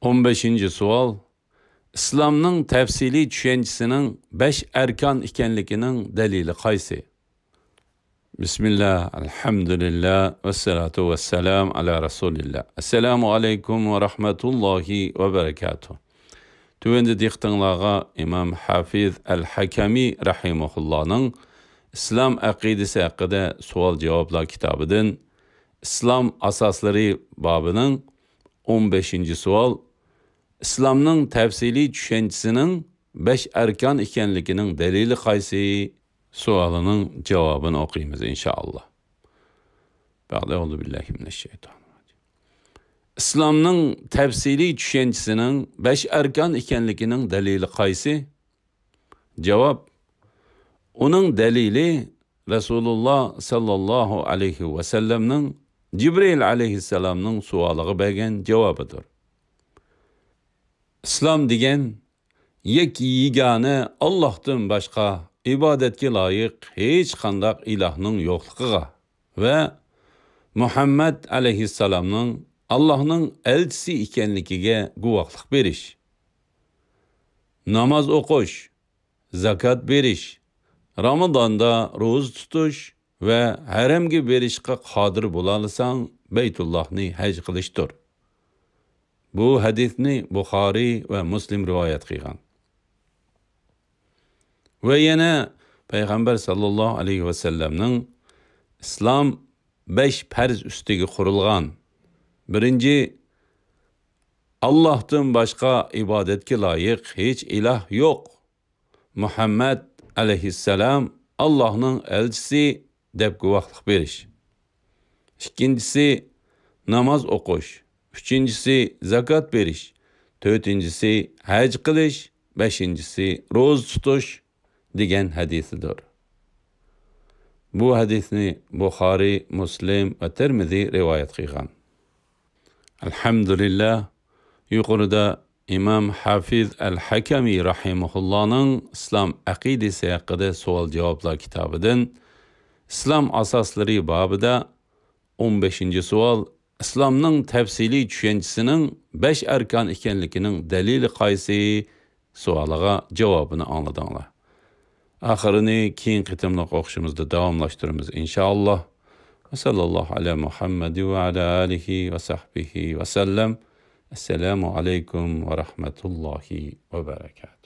15. savol. İslamning tafsiliy tushunchasining 5 arkan ekanligining dalili qaysi? Bismillah, alhamdulillah, vessalatu vesselam ala Rasulillah. Assalamu alaykum ve rahmetullahi ve berekatuh. Tüvendi diqtinlağa İmam Hafiz el-Hakami rahimahullah'ның İslam aqidasi haqida savol-javoblar kitobidan İslam asoslari bobining 15. savol. İslamning tafsiliy tushunchasining 5 arkan ekanligining dalili qaysi? Savolining javobini o'qiymiz inshaalloh. Ba'du billahi minashshaytonirrojim. İslamning tafsiliy tushunchasining 5 arkan ekanligining dalili qaysi? Javob: uning dalili Rasululloh sallallohu alayhi va sallamning Jibril alayhissalomning savoliga bergan javobidir. İslam degan yegane Allohdan boshqa ibodatga loyiq hech qanday ilohning yo'qligiga va Muhammad alayhissalomning Allohning elchisi ekanligiga guvohlik berish, namoz o'qish, zakat berish, Ramazonda ro'za tutish va haramga berishga qodir bo'lasan Baytullohni haj qilishdir. Bu hadisni Buxoriy va Muslim rivoyat qilgan. Ve yana Peygamber sallallahu aleyhi ve sellem'nin İslam 5 farz üstüge kurulgan. Birinci, Allah'tan başka ibadetke layık hiç ilah yok. Muhammed aleyhisselam Allah'ın elçisi deb guvahlık beriş. İkincisi, namaz okuş. Üçüncüsü, zakat beriş. Dördüncüsü, hac kılış. Beşincisi, roz tutuş degan hadisidir. Bu hadisni Buxoriy, Muslim va Tirmiziy rivoyat qilgan. Alhamdulillah, yuqorida İmam Hafiz el-Hakami rahimahullohning İslam aqidasi haqida savol-javoblar kitobidan İslam asoslari bobida 15. savol. İslamning tafsiliy tushunchasining 5 arkan ekanligining dalili qaysi? Savoliga javobini angladinglar. Axirini keyin qitimliq o'qishimizda davomlashtiramiz inshaalloh. Va sallallohu ala Muhammad va ala alihi va sahbihi va sallam. Assalomu alaykum va rahmatullohi va barakatuh.